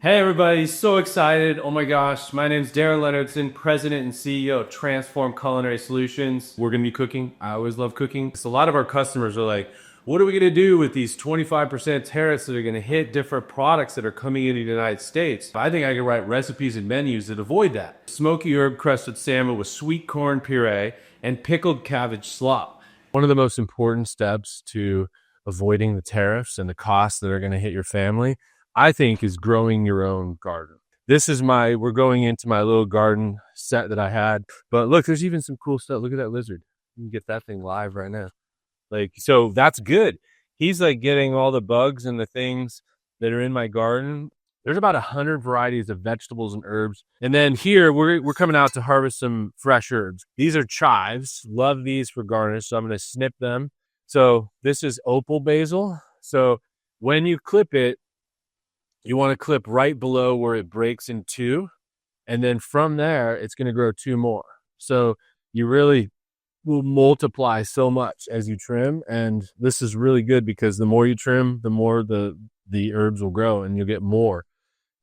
Hey everybody, so excited. Oh my gosh, my name's Darin Leonardson, President and CEO of Transform Culinary Solutions. We're gonna be cooking. I always love cooking. So a lot of our customers are like, what are we gonna do with these 25% tariffs that are gonna hit different products that are coming into the United States? I think I can write recipes and menus that avoid that. Smoky Herb-Crusted Salmon with sweet corn puree and pickled cabbage slaw. One of the most important steps to avoiding the tariffs and the costs that are gonna hit your family, I think, is growing your own garden. We're going into my little garden set that I had. But look, there's even some cool stuff. Look at that lizard. You can get that thing live right now. So that's good. He's like getting all the bugs and the things that are in my garden. There's about 100 varieties of vegetables and herbs. And then here, we're coming out to harvest some fresh herbs. These are chives. Love these for garnish. So I'm going to snip them. So this is opal basil. So when you clip it, you want to clip right below where it breaks in two. And then from there, it's going to grow two more. So you really will multiply so much as you trim. And this is really good because the more you trim, the more the herbs will grow and you'll get more.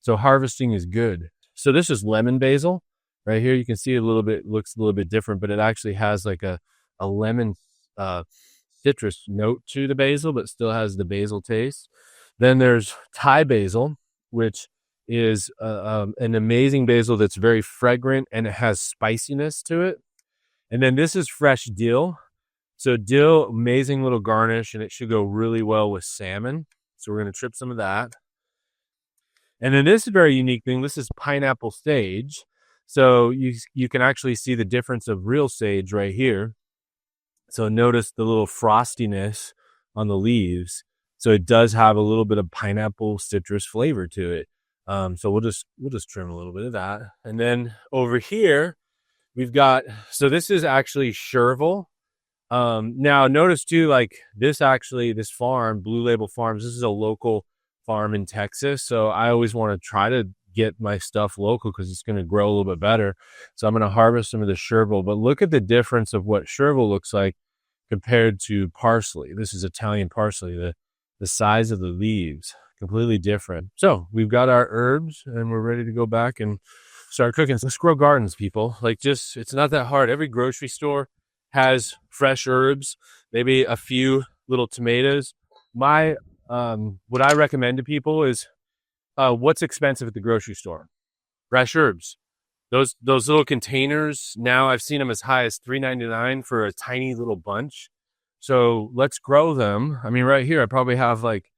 So harvesting is good. So this is lemon basil. Right here, you can see looks a little bit different, but it actually has like a lemon citrus note to the basil, but still has the basil taste. Then there's Thai basil, which is an amazing basil that's very fragrant and it has spiciness to it. And then this is fresh dill. So dill, amazing little garnish, and it should go really well with salmon. So we're going to trip some of that. And then this is a very unique thing. This is pineapple sage. So you can actually see the difference of real sage right here. So notice the little frostiness on the leaves. So it does have a little bit of pineapple citrus flavor to it. So we'll just trim a little bit of that. And then over here, we've got, so this is actually chervil. Now notice too, like this farm, Blue Label Farms, this is a local farm in Texas. So I always want to try to get my stuff local because it's going to grow a little bit better. So I'm going to harvest some of the chervil, but look at the difference of what chervil looks like compared to parsley. This is Italian parsley. The size of the leaves, completely different. So we've got our herbs and we're ready to go back and start cooking. Let's grow gardens, people. It's not that hard. Every grocery store has fresh herbs, maybe a few little tomatoes. What I recommend to people is what's expensive at the grocery store? Fresh herbs. Those little containers, now I've seen them as high as $3.99 for a tiny little bunch. So let's grow them. I mean, right here, I probably have like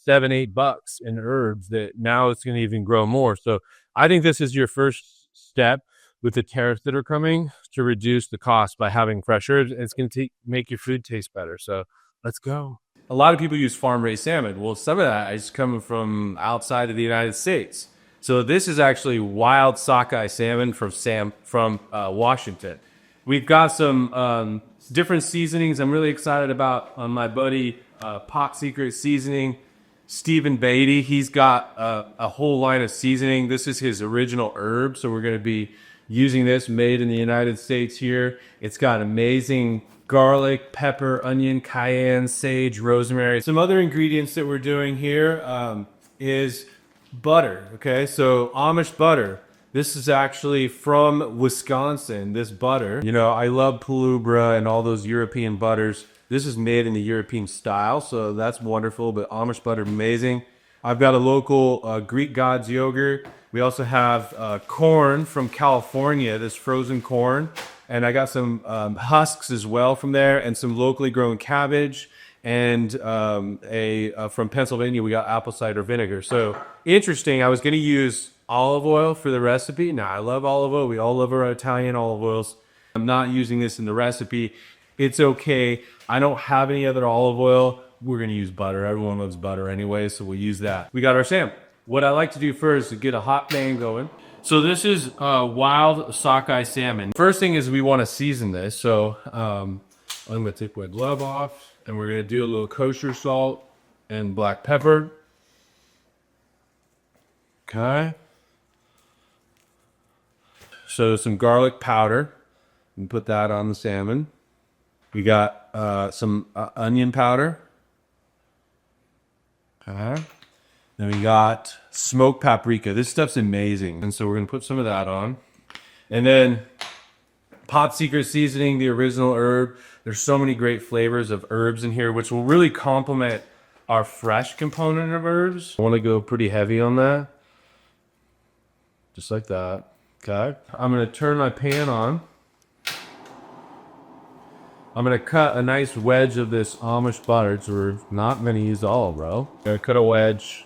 $7-8 in herbs that now it's going to even grow more. So I think this is your first step with the tariffs that are coming to reduce the cost by having fresh herbs. It's going to make your food taste better. So let's go. A lot of people use farm-raised salmon. Well, some of that is coming from outside of the United States. So this is actually wild sockeye salmon from Washington. We've got some different seasonings I'm really excited about on my buddy Pot Secret Seasoning, Stephen Beatty. He's got a whole line of seasoning. This is his original herb, so we're going to be using this, made in the United States here. It's got amazing garlic, pepper, onion, cayenne, sage, rosemary. Some other ingredients that we're doing here is butter. Okay, so Amish butter. This is actually from Wisconsin, this butter. You know, I love Palubra and all those European butters. This is made in the European style, so that's wonderful, but Amish butter, amazing. I've got a local Greek Gods yogurt. We also have corn from California, this frozen corn. And I got some husks as well from there and some locally grown cabbage. And from Pennsylvania, we got apple cider vinegar. So interesting, I was gonna use olive oil for the recipe. Now, I love olive oil. We all love our Italian olive oils. I'm not using this in the recipe. It's okay. I don't have any other olive oil. We're going to use butter. Everyone loves butter anyway, so we'll use that. We got our salmon. What I like to do first is get a hot pan going. So this is wild sockeye salmon. First thing is we want to season this. So I'm going to take my glove off, and we're going to do a little kosher salt and black pepper. Okay. So some garlic powder, and put that on the salmon. We got some onion powder. Okay. Then we got smoked paprika. This stuff's amazing. And so we're gonna put some of that on. And then Pop Secret seasoning, the original herb. There's so many great flavors of herbs in here, which will really complement our fresh component of herbs. I wanna go pretty heavy on that. Just like that, okay? I'm gonna turn my pan on. I'm gonna cut a nice wedge of this Amish butter. So we're not gonna use all, bro. I'm gonna cut a wedge.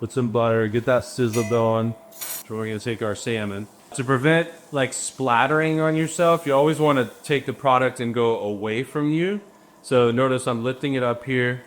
Put some butter, get that sizzle going. So we're gonna take our salmon. To prevent like splattering on yourself, you always wanna take the product and go away from you. So notice I'm lifting it up here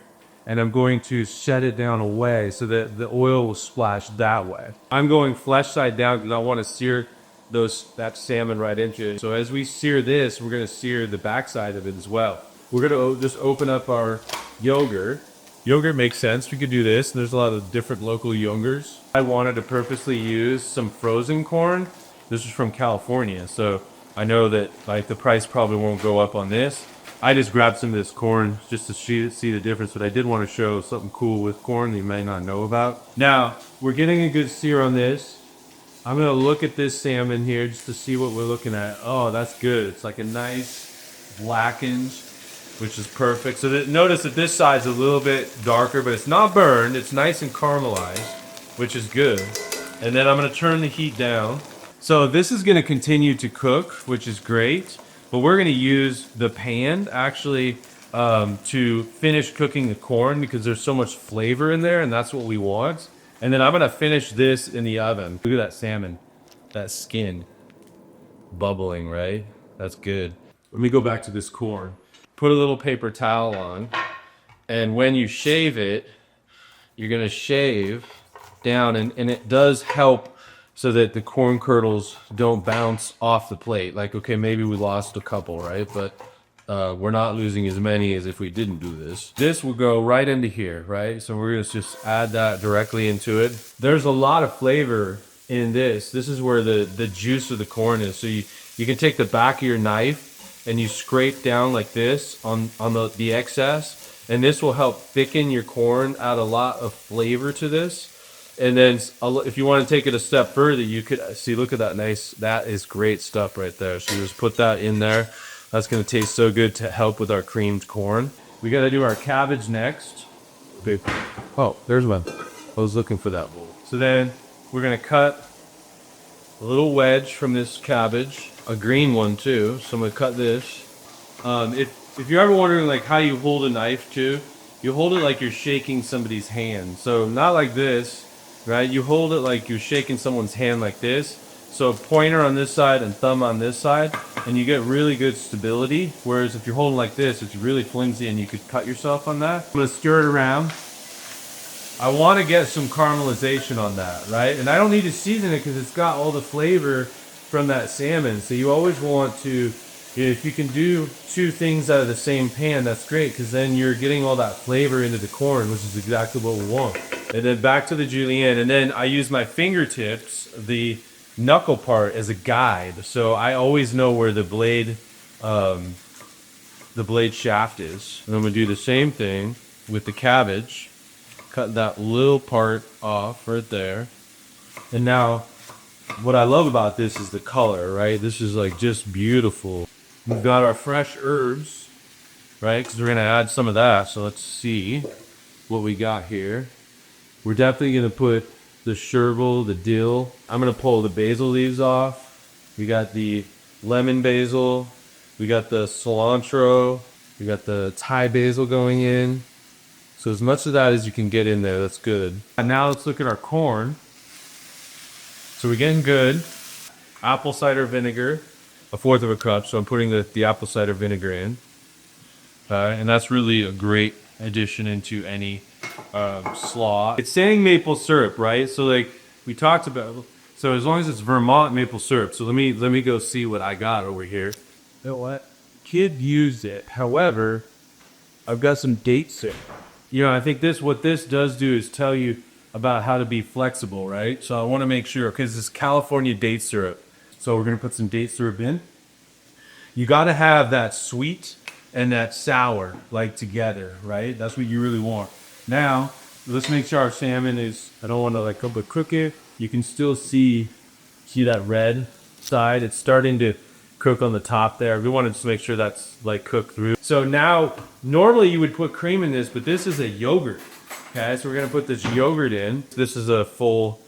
and I'm going to set it down away so that the oil will splash that way. I'm going flesh side down because I wanna sear that salmon right into it. So as we sear this, we're gonna sear the backside of it as well. We're gonna just open up our yogurt. Yogurt makes sense, we could do this. There's a lot of different local yogurts. I wanted to purposely use some frozen corn. This is from California, so I know that like the price probably won't go up on this. I just grabbed some of this corn just to see the difference, but I did want to show something cool with corn that you may not know about. Now, we're getting a good sear on this. I'm gonna look at this salmon here just to see what we're looking at. Oh, that's good. It's like a nice blackened, which is perfect. So notice that this side's a little bit darker, but it's not burned. It's nice and caramelized, which is good. And then I'm gonna turn the heat down. So this is gonna continue to cook, which is great, but we're gonna use the pan actually to finish cooking the corn because there's so much flavor in there and that's what we want. And then I'm gonna finish this in the oven. Look at that salmon, that skin bubbling, right? That's good. Let me go back to this corn. Put a little paper towel on, and when you shave it, you're gonna shave down, and it does help so that the corn kernels don't bounce off the plate. Like, okay, maybe we lost a couple, right? But we're not losing as many as if we didn't do this. This will go right into here, right? So we're gonna just add that directly into it. There's a lot of flavor in this. This is where the juice of the corn is. So you can take the back of your knife and you scrape down like this on the excess, and this will help thicken your corn, add a lot of flavor to this. And then if you want to take it a step further, you could see, look at that that is great stuff right there. So you just put that in there. That's gonna taste so good to help with our creamed corn. We gotta do our cabbage next. Okay. Oh, there's one. I was looking for that bowl. So then we're gonna cut a little wedge from this cabbage, a green one too. So I'm gonna cut this. If you're ever wondering like how you hold a knife too, you hold it like you're shaking somebody's hand. So not like this, right? You hold it like you're shaking someone's hand like this. So pointer on this side and thumb on this side, and you get really good stability. Whereas if you're holding like this, it's really flimsy and you could cut yourself on that. I'm gonna stir it around. I wanna get some caramelization on that, right? And I don't need to season it because it's got all the flavor from that salmon. So you always want to, if you can do two things out of the same pan, that's great, because then you're getting all that flavor into the corn, which is exactly what we want. And then back to the julienne, and then I use my fingertips, the knuckle part, as a guide, so I always know where the blade shaft is. And I'm gonna do the same thing with the cabbage. Cut that little part off right there. And now, what I love about this is the color, right? This is like just beautiful. We've got our fresh herbs, right? Because we're gonna add some of that. So let's see what we got here. We're definitely gonna put the chervil, the dill. I'm gonna pull the basil leaves off. We got the lemon basil. We got the cilantro. We got the Thai basil going in. So as much of that as you can get in there, that's good. And now let's look at our corn. So we're getting good. Apple cider vinegar, 1/4 of a cup. So I'm putting the apple cider vinegar in. And that's really a great addition into any slaw. It's saying maple syrup, right? So like we talked about, so as long as it's Vermont maple syrup. So let me go see what I got over here. You know what? Kid used it. However, I've got some date syrup. You know, I think what this does do is tell you about how to be flexible, right? So I want to make sure, because it's California date syrup. So we're going to put some date syrup in. You got to have that sweet and that sour like together, right? That's what you really want. Now, let's make sure our salmon is, I don't want to like overcook it. You can still see that red side? It's starting to cook on the top there. We wanted to make sure that's like cooked through. So now, normally you would put cream in this, but this is a yogurt. Okay, so we're gonna put this yogurt in. This is a full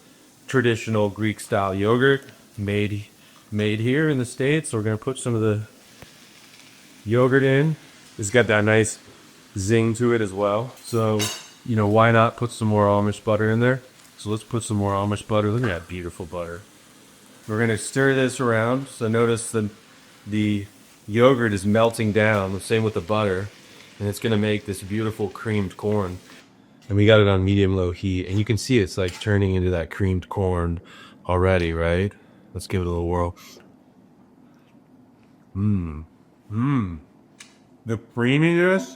traditional Greek style yogurt made here in the States. So we're gonna put some of the yogurt in. It's got that nice zing to it as well. So, you know, why not put some more Amish butter in there? So let's put some more Amish butter. Look at that beautiful butter. We're going to stir this around. So notice the yogurt is melting down, the same with the butter, and it's going to make this beautiful creamed corn. And we got it on medium-low heat, and you can see it's like turning into that creamed corn already, right? Let's give it a little whirl. The creaminess,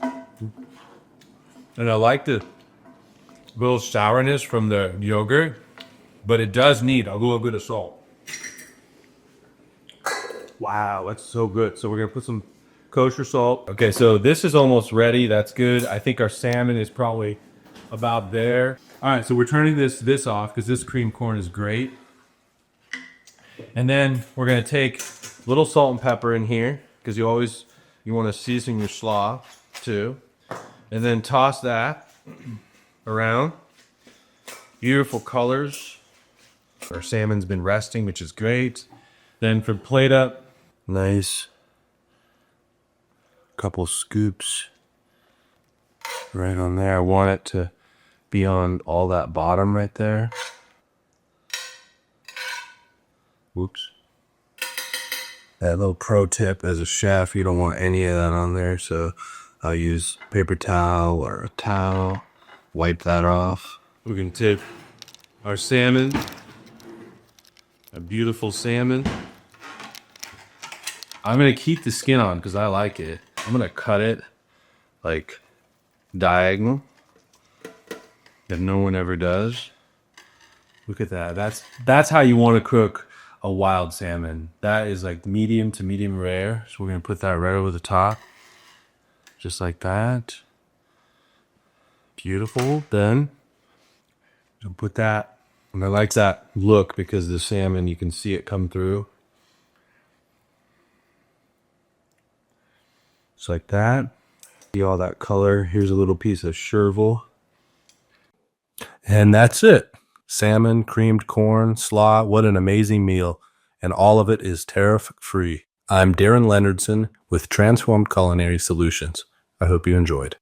and I like the little sourness from the yogurt, but it does need a little bit of salt. Wow, that's so good. So we're gonna put some kosher salt. Okay, so this is almost ready. That's good. I think our salmon is probably about there. All right, so we're turning this off because this cream corn is great. And then we're gonna take a little salt and pepper in here because you want to season your slaw too. And then toss that around. Beautiful colors. Our salmon's been resting, which is great. Then for plate up, nice couple scoops right on there. I want it to be on all that bottom right there. Whoops. That little pro tip as a chef, you don't want any of that on there, so I'll use paper towel or a towel, wipe that off. We can tip our salmon, a beautiful salmon. I'm gonna keep the skin on because I like it. I'm gonna cut it like diagonal that no one ever does. Look at that. That's how you want to cook a wild salmon. That is like medium to medium rare. So we're gonna put that right over the top, just like that. Beautiful. Then we'll put that. And I like that look because the salmon, you can see it come through. Just like that. See all that color. Here's a little piece of chervil. And that's it. Salmon, creamed corn, slaw. What an amazing meal. And all of it is tariff-free. I'm Darin Leonardson with Transformed Culinary Solutions. I hope you enjoyed.